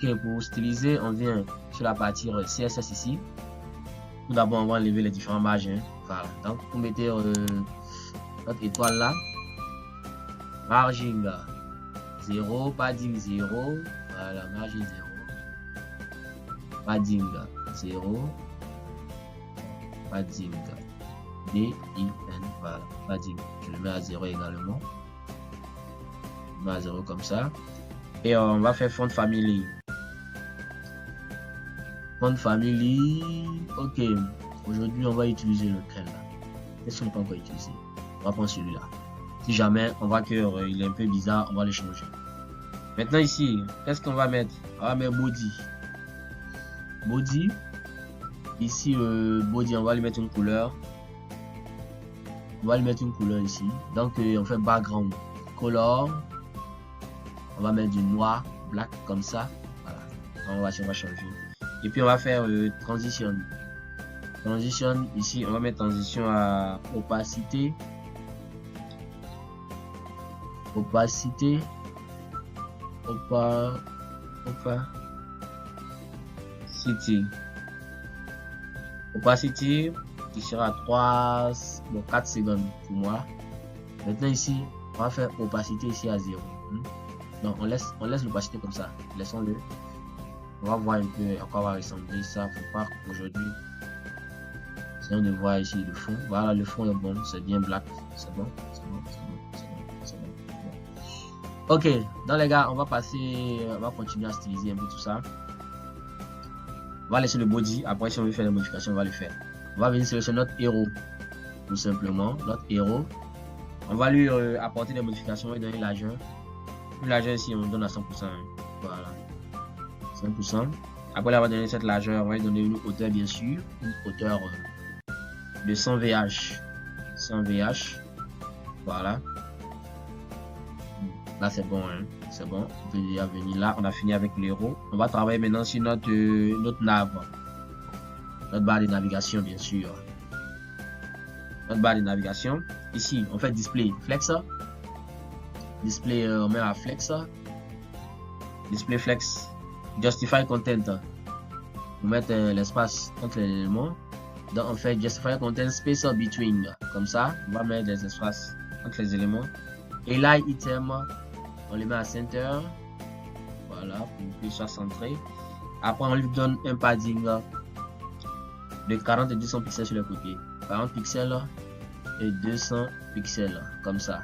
Ok, pour styliser, on vient sur la partie CSS ici. Tout d'abord, on va enlever les différents margins. Voilà. Donc, vous mettez notre étoile là. Margin 0, padding 0. Voilà, margin 0. Padding 0. Padding D-I-N. Voilà, padding. Je le mets à 0 également. Je le mets à 0 comme ça. Et on va faire font family. Font family. Ok. Aujourd'hui, on va utiliser lequel là? Qu'est-ce qu'on peut encore utiliser? On va prendre celui-là. Si jamais on voit qu'il est un peu bizarre, on va le changer. Maintenant ici, qu'est-ce qu'on va mettre? On va mettre body. Body. Ici, body, on va lui mettre une couleur. On va lui mettre une couleur ici. Donc, on fait background color. On va mettre du noir, black comme ça. Voilà. On va changer. Et puis, on va faire transition. Transition, ici, on va mettre transition à opacité. Opacité. Opacity qui sera à 4 secondes pour moi. Maintenant ici, on va faire opacité ici à 0. Donc on laisse l'opacité comme ça. Laissons-le. On va voir un peu à quoi va ressembler ça. Faut pas qu'aujourd'hui, essayons de voir ici le fond. Voilà, le fond est bon, c'est bien black. C'est bon. Ok, donc les gars, on va continuer à styliser un peu tout ça. On va laisser le body. Après, si on veut faire les modifications, on va le faire. On va venir sélectionner notre héros, tout simplement. Notre héros. On va lui apporter des modifications. On va lui donner l'argent. Puis l'argent ici, on donne à 100%. Voilà. 100%. Après, là, on va donner cette largeur. On va lui donner une hauteur, bien sûr. Une hauteur de 100 VH. 100 VH. Voilà. Là, c'est bon, hein. C'est bon. On peut déjà venir là. On a fini avec l'héros. On va travailler maintenant sur notre nav. Notre barre de navigation, bien sûr. Notre barre de navigation. Ici, on fait display flex. Display, on met à flex. Display flex. Justify content. On met l'espace entre les éléments. Donc, on fait justify content space between. Comme ça, on va mettre des espaces entre les éléments. Et là, item. On les met à center, voilà, pour qu'il soit centré. Après, on lui donne un padding de 40 et 200 pixels sur le côté. 40 pixels et 200 pixels, comme ça.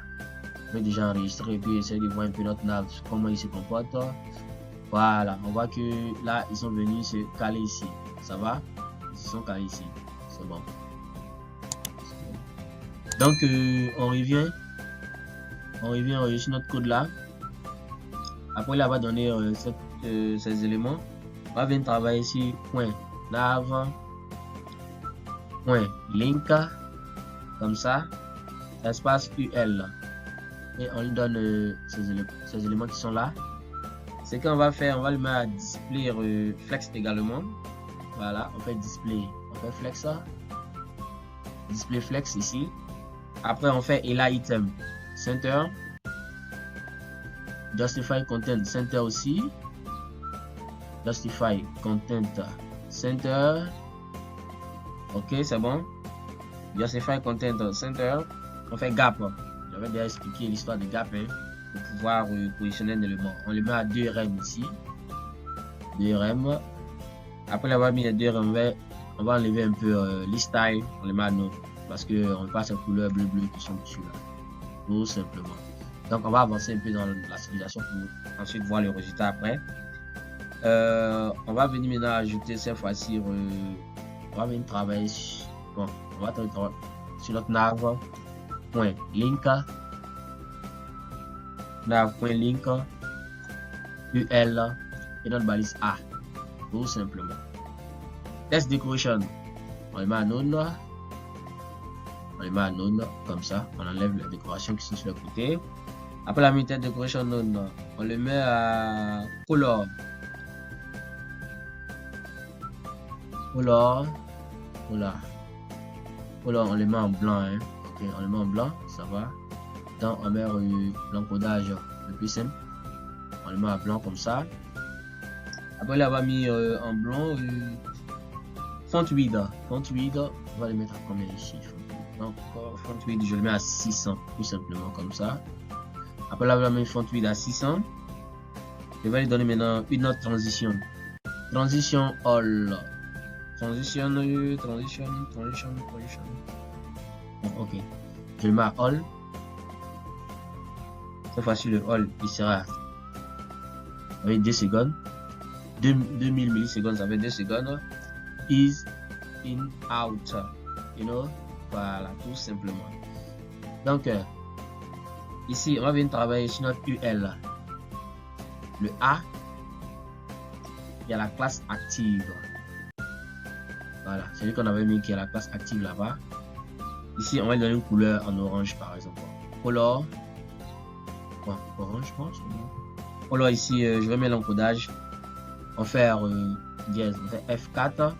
On peut déjà enregistrer et puis essayer de voir un peu notre nav, comment il se comporte. Voilà, on voit que là, ils sont venus se caler ici. Ça va? Ils se sont calés ici. C'est bon. Donc, on revient sur notre code là. Après, là, on va donner ces éléments. On va venir travailler ici, point nav, point link, comme ça, espace UL. Et on lui donne ces éléments qui sont là. Ce qu'on va faire, on va lui mettre à display flex également. Voilà, on fait display, on fait flex, display flex ici. Après, on fait ELA item center. Justify content center aussi. Justify content center. Ok, c'est bon. Justify content center. On fait gap. J'avais déjà expliqué l'histoire de gap pour pouvoir positionner un élément. On le met à 2 rem ici. 2 rem. Après avoir mis les 2 rem, on va enlever un peu l'e-style. On le met à no parce qu'on ne passe les couleurs bleu qui sont dessus là. Tout simplement. Donc on va avancer un peu dans la stylisation pour ensuite voir le résultat après. On va venir maintenant ajouter cette fois-ci. On va venir travailler sur, bon, on va travailler sur notre nav. Point link. Nav point link. UL et notre balise A. Tout simplement. Test decoration. On le met à none. On le met à none comme ça. On enlève les décorations qui sont sur le côté. Après la method decoration none, on le met à color. Color, on le met en blanc. Hein. Ok, on le met en blanc, ça va. Donc on met l'encodage le plus simple. On le met à blanc comme ça. Après là, on va mis en blanc. Font width. Font width, on va le mettre à combien ici? Donc, font width, je le mets à 600, tout simplement comme ça. Après là, on va mettre font width à 600. Je vais lui donner maintenant une autre transition. Transition all. Transition. Bon, ok. Je le mets à all. Cette fois-ci, le all, il sera avec 2 secondes. 2000 millisecondes, ça fait 2 secondes. Is, in, out. You know? Voilà, tout simplement. Donc, ici, on va venir travailler sur notre UL. Le A, il y a la classe active. Voilà, c'est lui qu'on avait mis qui est la classe active là-bas. Ici, on va lui donner une couleur en orange par exemple. Color. Bon, orange, je pense. Color ici, je vais mettre l'encodage. On va faire dièse. On fait F4.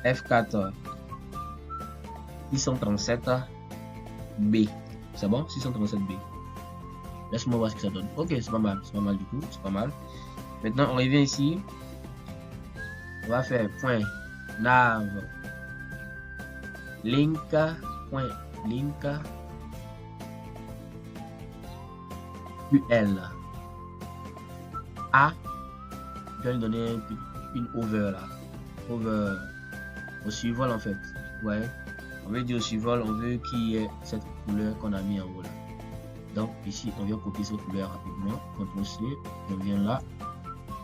F4 637 B. C'est bon? 637 B. Laisse-moi voir ce que ça donne. Ok, c'est pas mal du coup, c'est pas mal. Maintenant, on revient ici. On va faire point nav link point link UL A. Je vais lui donner une over là. Over au survol en fait. Ouais. On veut dire au survol, on veut qu'il y ait cette couleur qu'on a mis en haut là. Donc ici, on vient copier cette couleur rapidement. CTRL C, on vient là.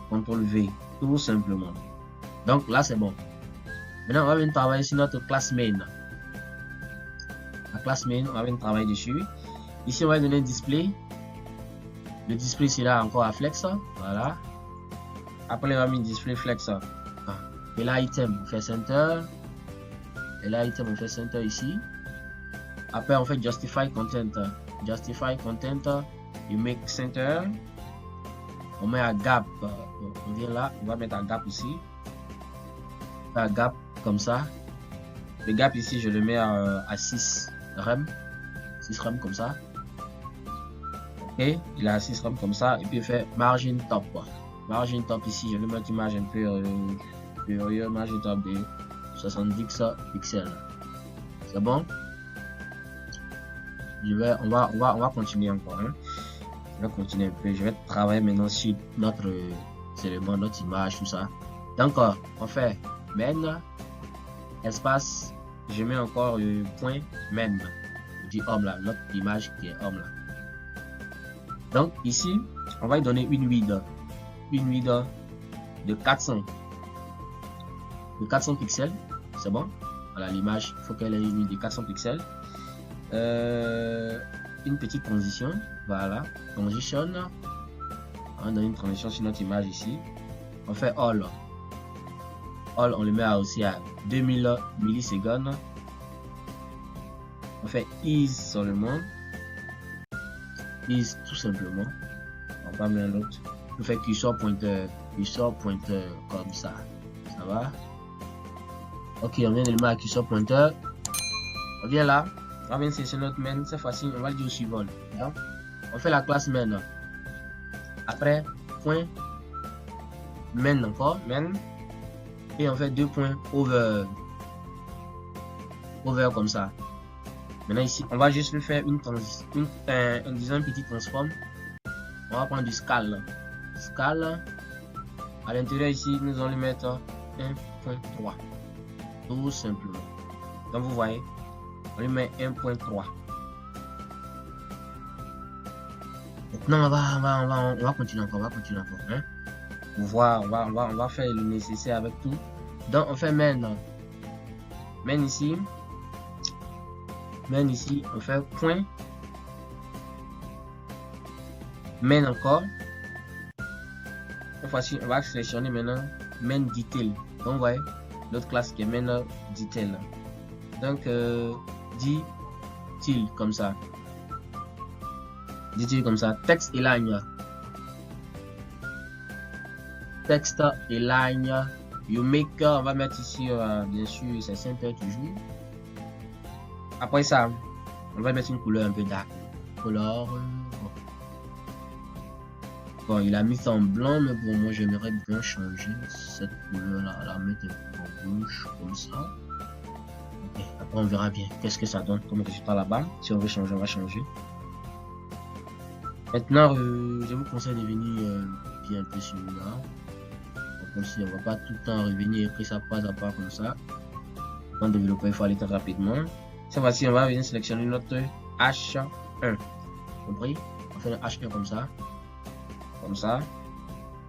CTRL V, tout simplement. Donc là, c'est bon. Maintenant, on va venir travailler sur notre classe main. La classe main, on va venir travailler dessus. Ici, on va donner display. Le display, c'est là encore à flex. Voilà. Après, on va mettre display flex. Et là, item, on fait center. Et là, item, on fait center ici. Après, on fait justify content. Justify content, you make center. On met un gap. On vient là, on va mettre un gap aussi. Un gap comme ça. Le gap ici, je le mets à 6 rem. 6 rem comme ça. Ok, il a 6 rem comme ça. Et puis, il fait margin top. Margin top ici, je vais mettre une marge un peu margin top de 70 pixels. C'est bon? On va continuer encore. Hein. Je vais continuer un peu. Je vais travailler maintenant sur notre élément, notre image, tout ça. Donc, on fait main, espace, je mets encore le point main. Je dis homme là, notre image qui est homme là. Donc, ici, on va lui donner une width. Une width de 400. De 400 pixels. C'est bon? Voilà, l'image, il faut qu'elle ait une width de 400 pixels. Une petite transition, voilà, transition. On a une transition sur notre image ici. On fait all, on le met aussi à 2000 millisecondes. On fait is seulement, is tout simplement. On va mettre l'autre. On fait cursor pointeur comme ça. Ça va? Ok, on vient de le mettre à cursor pointeur. On vient là. On va venir sélectionner notre main. Cette fois-ci, on va le dire au survol. On fait la classe main. Après, point main encore, main. Et on fait 2 points over. Over comme ça. Maintenant ici, on va juste le faire une transition, disons un petit transform. On va prendre du scale. Scale. À l'intérieur ici, nous allons le mettre 1.3. Tout simplement. Donc vous voyez. On lui met 1.3. Maintenant, on va continuer encore. Hein? Pour voir, on va faire le nécessaire avec tout. Donc, on fait main. Main ici. Main ici, on fait point. Main encore. Cette fois-ci, on va sélectionner maintenant main detail. Donc, vous voyez, l'autre classe qui est main detail. Donc, dit-il comme ça. Dit-il comme ça. Texte align. Texte align. You make. On va mettre ici, bien sûr, c'est center toujours. Après ça, on va mettre une couleur un peu dark. Couleur. Bon, il a mis ça en blanc, mais bon, moi j'aimerais bien changer cette couleur-là, la mettre un peu en rouge, comme ça. Ok, après on verra bien qu'est-ce que ça donne comme résultat là-bas. Si on veut changer, on va changer. Maintenant, je vous conseille de venir copier un peu celui-là. Comme si on ne va pas tout le temps revenir et écrire ça pas à pas comme ça. Quand développer, il faut aller très rapidement. Cette fois-ci, on va venir sélectionner notre H1. Compris? On fait le H1 comme ça. Comme ça.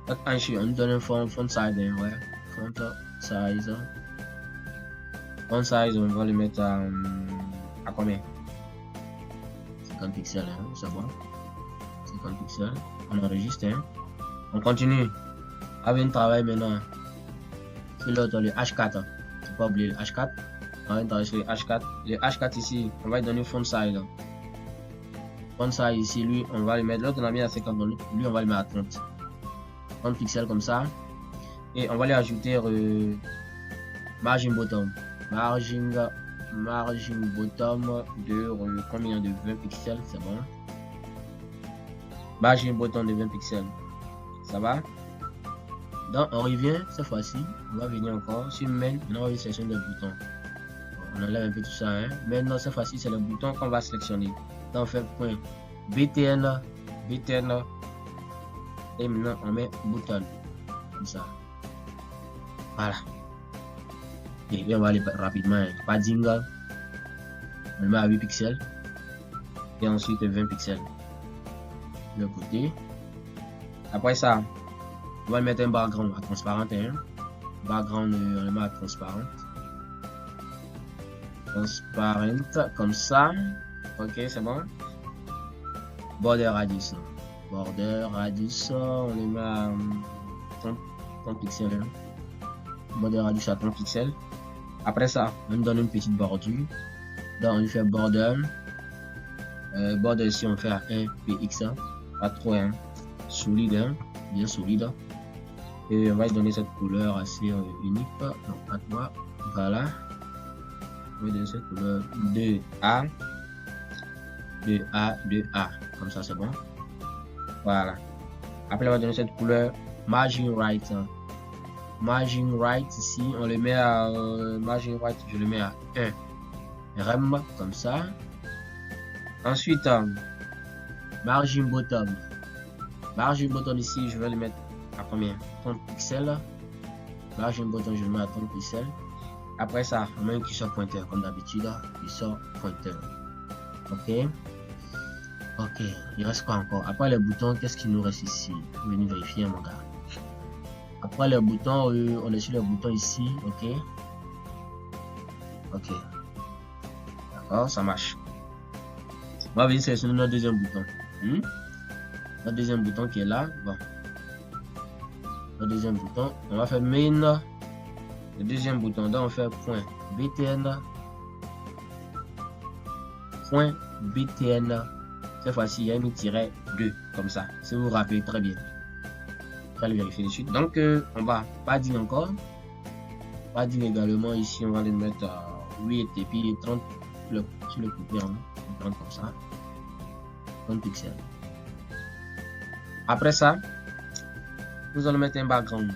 Notre H1, on donne un font size, hein, ouais. Font size. Font size, on va le mettre à combien? 50 pixels, hein, c'est bon. 50 pixels. On enregistre, hein. On continue. On va venir travailler maintenant. C'est l'autre, le H4. Faut pas oublier le H4. On va travailler sur le H4. Le H4 ici, on va lui donner font size. Font size ici, lui, on va le mettre. L'autre, on a mis à 50, lui, on va le mettre à 30. 30 pixels comme ça. Et on va lui ajouter margin bottom. Margin bottom de combien? De 20 pixels, c'est bon. Margin bottom de 20 pixels. Ça va? Donc on revient cette fois-ci, on va venir encore sur main, maintenant on va sélectionner les boutons. On enlève un peu tout ça, hein. Maintenant cette fois-ci c'est le bouton qu'on va sélectionner. Donc on fait point BTN, et maintenant on met bouton, comme ça. Voilà. Et puis on va aller rapidement, hein. Padding, on le met à 8 pixels, et ensuite 20 pixels. De côté. Après ça, on va mettre un background à transparent, hein. Background, on le met à transparent. Transparent, comme ça. Ok, c'est bon. Border radius. Border radius, on le met à 30 pixels. Hein. Border radius à 30 pixels. Après ça, on donne une petite bordure. Donc on lui fait border. Border ici, on fait à 1 px. Pas trop, hein. Solide, hein. Bien solide. Et on va lui donner cette couleur assez unique. Donc à toi, voilà. On va donner cette couleur 2A, 2A. Comme ça c'est bon. Voilà. Après on va donner cette couleur margin right. Margin right ici, on le met à margin right, je le mets à 1. Rem comme ça. Ensuite margin bottom. Margin bottom ici, je vais le mettre à combien? 30 pixels. Margin bottom, je le mets à 30 pixels. Après ça, on met un curseur pointeur comme d'habitude. Curseur pointeur. Ok. Ok. Il reste quoi encore? Après les boutons, qu'est-ce qu'il nous reste ici? Il faut venir vérifier, mon gars. Après les boutons, on est sur le bouton ici. Ok. Ok. D'accord, ça marche. On va venir sélectionner notre deuxième bouton. Notre deuxième bouton qui est là. Bon. Le deuxième bouton, on va faire main. Le deuxième bouton, donc on fait point BTN. Point BTN. Cette fois-ci, il y a mis tiret 2, comme ça. Si vous vous rappelez très bien. Je vais le vérifier de suite. Donc, on va padding encore. Padding également, ici, on va le mettre à 8 et puis 30 sur le côté, hein. 30 comme ça. 30 pixels. Après ça, nous allons mettre un background.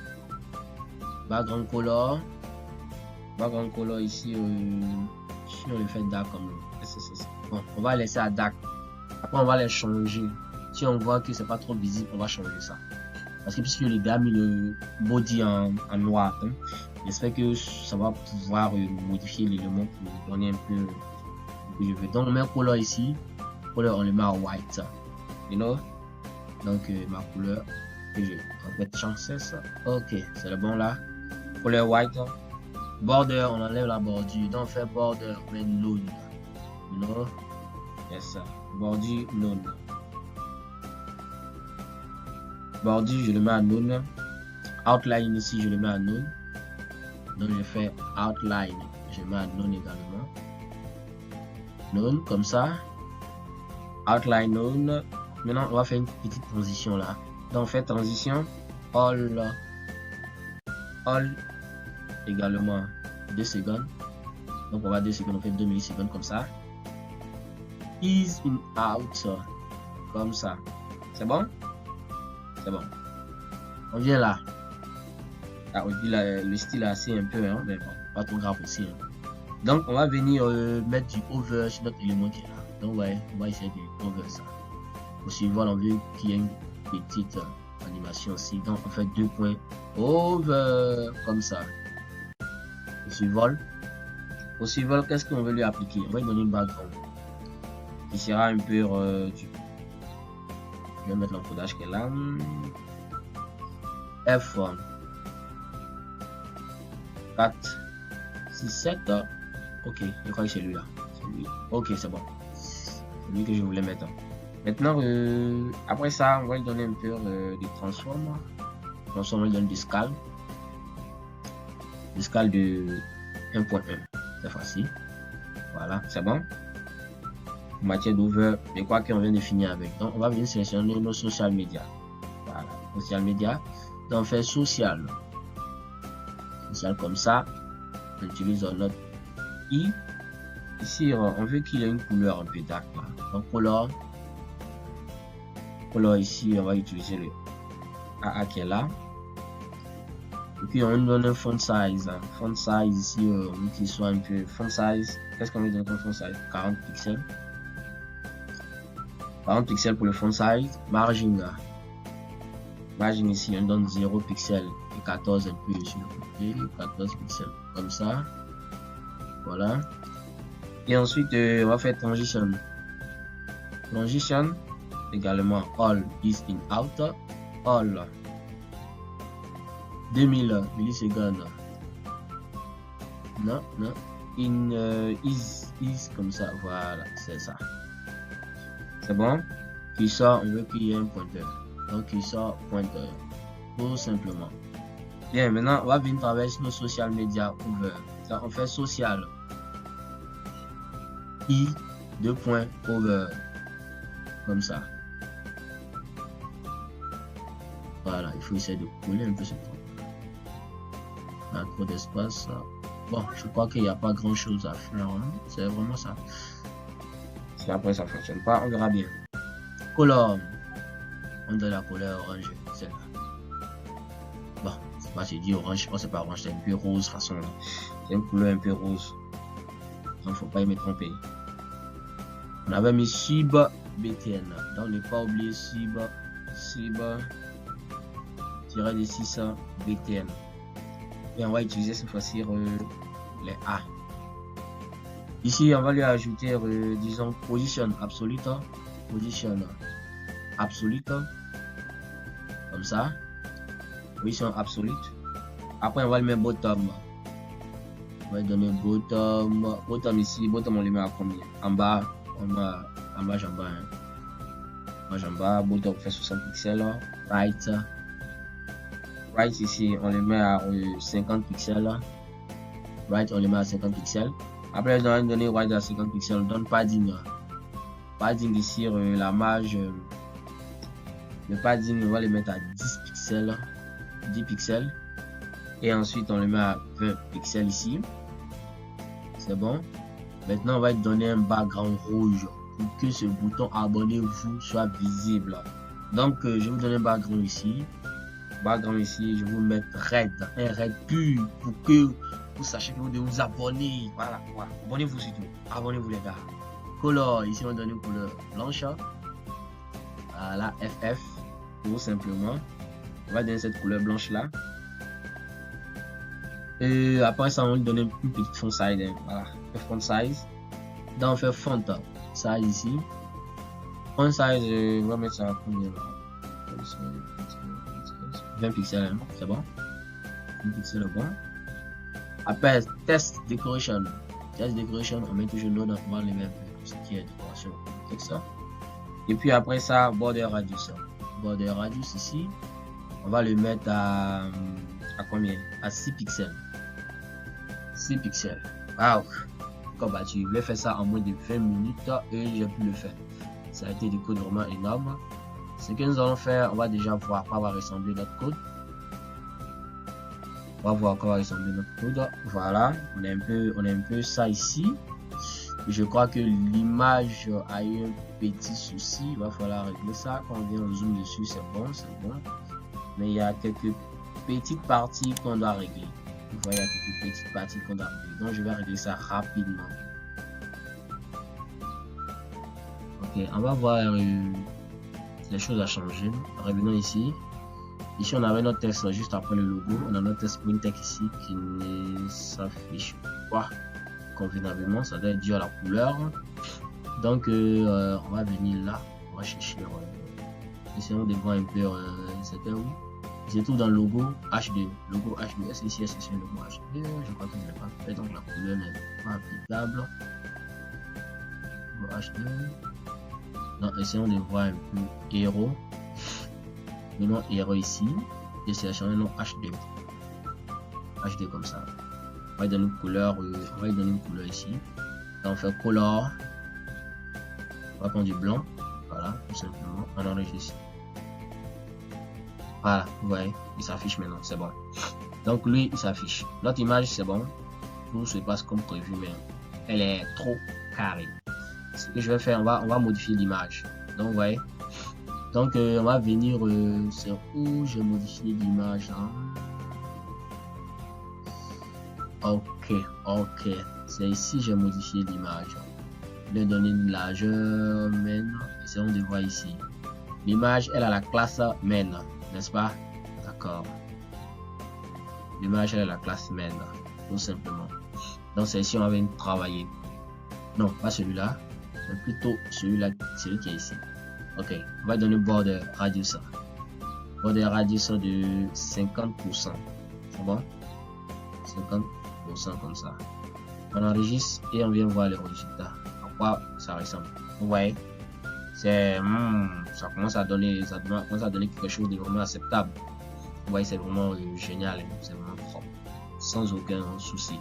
Background color. Background color ici, si on le fait dark comme bon, on va laisser à dark. Après, on va les changer. Si on voit que c'est pas trop visible, on va changer ça. Parce que puisque les gars mis le body en noir, hein, j'espère que ça va pouvoir modifier l'élément pour donner un peu ce que je veux. Donc, on met un color ici. Color, on le met à white. You know? Donc, ma couleur que j'ai en fait changé ça. Ok, c'est le bon là. Couleur white. Border, on enlève la bordure. Donc, on fait border, on met none. You know? Yes, bordure, none. Bordure, je le mets à none. Outline ici, je le mets à none. Donc, je fais outline, je mets à none également. None, comme ça. Outline, none. Maintenant, on va faire une petite transition là. Donc, on fait transition, all également 2 secondes. Donc, on va 2 secondes, on fait 2 millisecondes comme ça. Ease in out, comme ça. C'est bon? C'est bon. On vient là. Ah, le style est assez un peu, hein, mais bon, pas trop grave aussi. Hein. Donc, on va venir mettre du hover sur notre élément qui est là. Donc, ouais, on va essayer de hover ça. Pour suivre, on veut qu'il y ait une petite animation aussi. Donc, on fait 2 points over comme ça. Pour suivre, qu'est-ce qu'on veut lui appliquer? On va lui donner une background qui sera un peu je vais mettre l'encodage qui est là. F 4 6 7. Ok, je crois que c'est lui là. Ok, c'est bon. C'est lui que je voulais mettre. Maintenant, après ça, on va lui donner un peu de transform. Transform, on lui donne du scale. Du scale de 1.1. C'est facile. Voilà, c'est bon. En matière d'over, je crois qu'on vient de finir avec. Donc, on va venir sélectionner nos social media. Voilà, social media. Donc, on fait social. Social comme ça. On utilise notre I. Ici, on veut qu'il ait une couleur un peu dark. Donc, color ici, on va utiliser le AA qui est là. Et puis, on donne un font size. Font size ici, on veut qu'il soit un peu font size. Qu'est-ce qu'on veut donner comme font size? 40 pixels. 40 pixels pour le font size. Margin. Margin ici, on donne 0 pixels et 14 un peu sur le côté. 14 pixels comme ça. Voilà. Et ensuite, on va faire transition. Transition, également all is in out. All 2000 millisecondes. Non. In is comme ça. Voilà, c'est ça. C'est bon. Qui sort, on veut qu'il y ait un pointeur. Donc, qui sort pointeur. Tout simplement. Bien, maintenant, on va venir travailler sur nos social media over. Là, on fait social. I, 2 points, over. Comme ça. Voilà, il faut essayer de coller un peu ce truc. On a trop d'espace. Bon, je crois qu'il n'y a pas grand chose à faire. Hein. C'est vraiment ça. Si après ça ne fonctionne pas, on verra bien. Color. On donne la couleur orange. Celle-là. Bon, c'est pas si dit orange. Je pense que c'est pas orange. C'est un peu rose façon. C'est une couleur un peu rose. Donc, faut pas y me tromper. On avait mis sub BTN. Donc, ne pas oublier sub tiré de 600 BTN. Et on va utiliser cette fois-ci les A. Ici, on va lui ajouter, disons, position absolute. Position absolute. Comme ça. Position absolute. Après, on va lui mettre bottom. On va lui donner bottom. Bottom ici. Bottom, on lui met à combien? En bas, en bas. Bottom, on fait 60 pixels. Right. Right ici, on le met à 50 pixels. Right, on le met à 50 pixels. Après, on va donner right à 50 pixels. On donne padding. Padding ici, la marge. Le padding, on va le mettre à 10 pixels. 10 pixels. Et ensuite, on le met à 20 pixels ici. C'est bon. Maintenant, on va lui donner un background rouge pour que ce bouton abonnez-vous soit visible. Donc, je vais vous donner un background ici. Background ici, je vais vous mettre red, un red pur pour que vous sachiez que vous devez vous abonner. Voilà, abonnez-vous surtout. Abonnez-vous les gars. Color, ici on va donner une couleur blanche. Voilà, FF, tout simplement. On va donner cette couleur blanche là. Et après ça, on va lui donner une petite font size. Voilà, font size. Donc on fait font size ici. Font size, on va mettre ça à combien là? 20 pixels, hein, c'est bon. 20 pixels, bon. Après, test decoration. Test decoration, on met toujours l'autre, on va les mettre tout ce qui est décoration. Ça. Et puis après ça, border radius. Border radius ici, on va le mettre à combien? À 6 pixels. 6 pixels. Waouh! Comme bah, tu voulais faire ça en moins de 20 minutes et j'ai pu le faire. Ça a été du code vraiment énorme. Ce que nous allons faire, on va déjà voir à quoi va ressembler notre code. On va voir à quoi va ressembler notre code. Voilà, on a un peu ça ici. Je crois que l'image a eu un petit souci. Il va falloir régler ça. Quand on vient en zoom dessus, c'est bon, c'est bon. Mais il y a quelques petites parties qu'on doit régler. Vous voyez, il y a quelques petites parties qu'on doit régler. Donc, je vais régler ça rapidement. Ok, on va voir les choses à changer. Revenons ici. Ici, on avait notre test juste après le logo. On a notre test Printec ici qui ne s'affiche pas convenablement. Ça doit être dû à la couleur. Donc, on va venir là. On va chercher. Essayons de voir un peu. C'était où? C'est tout dans le logo H2. Logo H2. Est-ce que ici, c'est le logo H2? Je crois que je ne l'ai pas fait. Donc, la couleur n'est pas applicable. Logo H2. Donc, essayons de voir un peu héros. Le nom héros ici. Et sélectionner le nom H2. H2 comme ça. On va donner une couleur. On va lui donner une couleur ici. Donc, on fait color. On va prendre du blanc. Voilà, tout simplement. On enregistre. Voilà, vous voyez, il s'affiche maintenant, c'est bon. Donc lui, il s'affiche. Notre image, c'est bon. Tout se passe comme prévu, mais elle est trop carrée. Ce que je vais faire, on va modifier l'image. Donc, vous voyez. Donc, on va venir sur où j'ai modifié l'image. Hein? Ok. C'est ici j'ai modifié l'image. Je vais donner une largeur main. Essayons de voir ici. L'image, elle a la classe main. N'est-ce pas? D'accord. L'image est la classe main, tout simplement. Donc c'est ici on va venir travailler. Non, pas celui-là, mais plutôt celui-là, celui qui est ici. Ok, on va donner border radius. Border radius de 50%. C'est bon? 50% comme ça. On enregistre et on vient voir les résultats. À quoi ça ressemble? Vous voyez? C'est ça commence à donner quelque chose de vraiment acceptable. Vous voyez, c'est vraiment génial, c'est vraiment propre, sans aucun souci. Il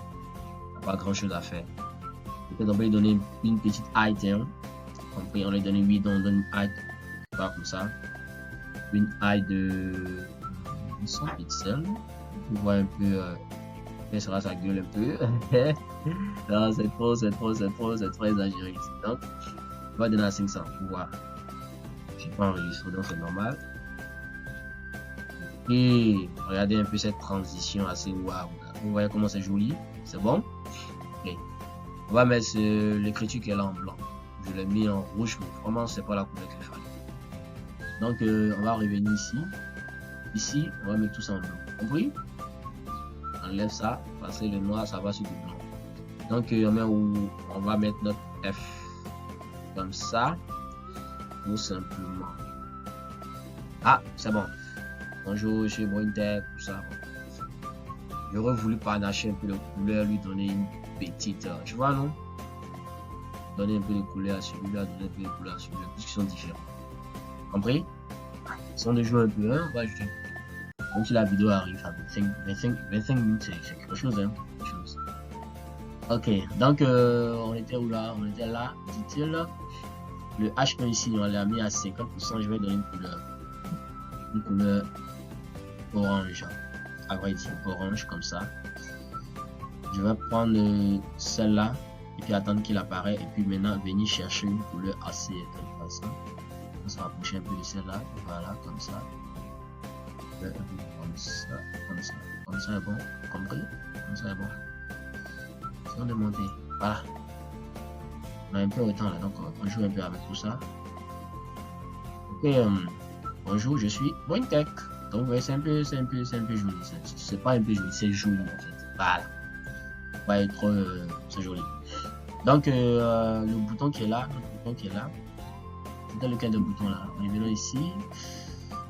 n'y a pas grand chose à faire. Peut-être on peut lui donner une petite height, hein. Compris, on lui donne 8, on donne une height, pas comme ça, une height de 100 pixels. Vous voyez un peu, quelle sera sa gueule un peu. Non, c'est trop exagéré ici. Donc, on va donner à 500 pour voir. Je n'ai pas enregistré, donc c'est normal. Et regardez un peu cette transition assez waouh. Vous voyez comment c'est joli. C'est bon. Okay. On va mettre l'écriture qui est là en blanc. Je l'ai mis en rouge, mais vraiment c'est pas la couleur qu'il fallait. Donc on va revenir ici. Ici, on va mettre tout ça en blanc. Compris? On enlève ça, parce que le noir ça va sur du blanc. Donc on va mettre notre F. Comme ça, tout simplement. Ah, c'est bon. Bonjour, chez Printec, tout ça. J'aurais voulu panacher un peu de couleur, lui donner une petite, tu vois, non? Donner un peu de couleur à celui-là, donner un peu de couleur à celui-là, puisqu'ils sont différents. Compris? Si on joue un peu, hein, on va ajouter. Même si la vidéo arrive à 25 minutes, c'est quelque chose, hein. Quelque chose. Ok, donc on était où là? On était là, dit-il. Le H1 ici, on l'a mis à 50%. Je vais donner une couleur orange. À vrai dire, orange comme ça. Je vais prendre celle-là et puis attendre qu'il apparaît. Et puis maintenant, venir chercher une couleur assez intéressante. On va se rapprocher un peu de celle-là. Voilà, comme ça. Comme ça. Comme ça est bon. Compris? Comme ça est bon. Si on est monté. Voilà. On a un peu de temps là, donc on joue un peu avec tout ça. Ok, bonjour, je suis Printec. Donc c'est un peu joli. C'est pas un peu joli, c'est joli en fait. Voilà. Va être c'est joli. Donc le bouton qui est là, c'est lequel de bouton là? On est venu ici.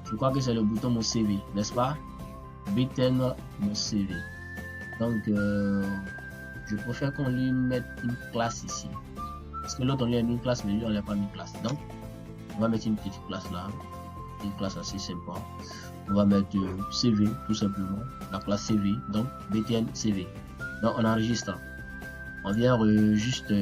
Je crois que c'est le bouton mon CV, n'est-ce pas? Button mon CV. Donc je préfère qu'on lui mette une classe ici. Parce que l'autre on lui a mis une classe, mais lui on l'a pas mis classe. Donc on va mettre une petite classe là, une classe assez sympa. On va mettre CV tout simplement, la classe CV, donc BTN CV. Donc on enregistre. On vient juste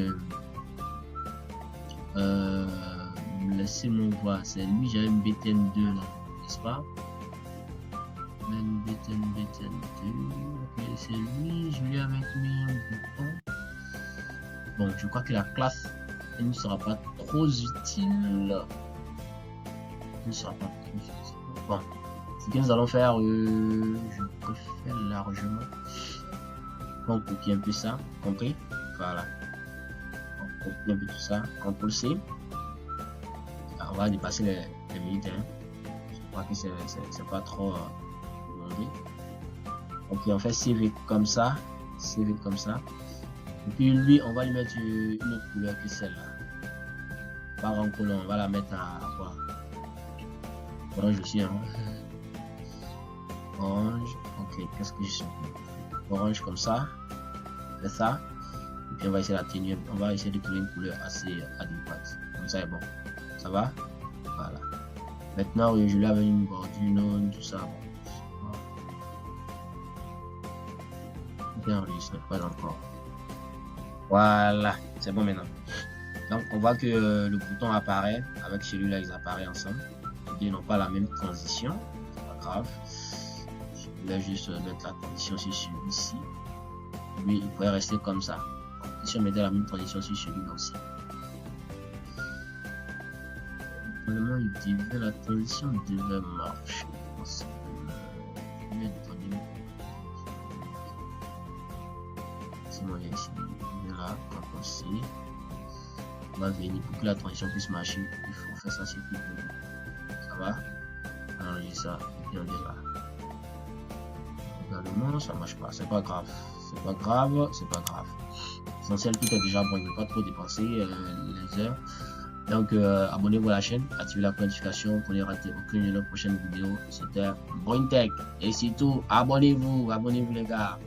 laissez-moi voir, c'est lui, j'avais une BTN2 là, n'est-ce pas? BTN2, ok, c'est lui, je lui avais mis un bouton. Bon, je crois que la classe, elle ne sera pas trop utile. Elle ne sera pas trop utile. Bon, ce que nous allons faire, je préfère largement. On copie un peu ça, compris? Voilà. On copie un peu tout ça, CTRL C. Alors, on va dépasser les minutes. Hein. Je crois que c'est pas trop demandé. Ok, on fait CV comme ça. CV comme ça. Et puis lui, on va lui mettre une autre couleur que celle-là. Pas en couleur, on va la mettre à quoi? Orange aussi, hein. Orange. Ok, qu'est-ce que je suis? Orange comme ça. C'est ça. Et puis on va essayer de trouver une couleur assez adéquate. Comme ça est bon. Ça va? Voilà. Maintenant, je lui avais une bordure, non, tout ça. Bien enregistré, pas encore. Voilà, c'est bon maintenant. Donc on voit que le bouton apparaît avec celui-là, ils apparaissent ensemble. Ils n'ont pas la même transition, c'est pas grave. Je vais juste mettre la transition sur celui-ci. Lui, il pourrait rester comme ça. Donc, si on mettait la même transition sur celui-là aussi. Normalement, la transition devait marcher. Je vais donner. Sinon, il y a ici. Là, quand on sait, on va venir pour que la transition puisse marcher. Il faut faire ça sur tout le monde. Ça va? On enregistre ça et puis on est là. Également, ça marche pas. C'est pas grave. C'est pas grave. C'est pas grave. L'essentiel, tout est déjà bon. Il ne faut pas trop dépenser les heures. Donc, abonnez-vous à la chaîne, activez la notification pour ne rater aucune de nos prochaines vidéos. C'était BrainTech. Et surtout, abonnez-vous les gars.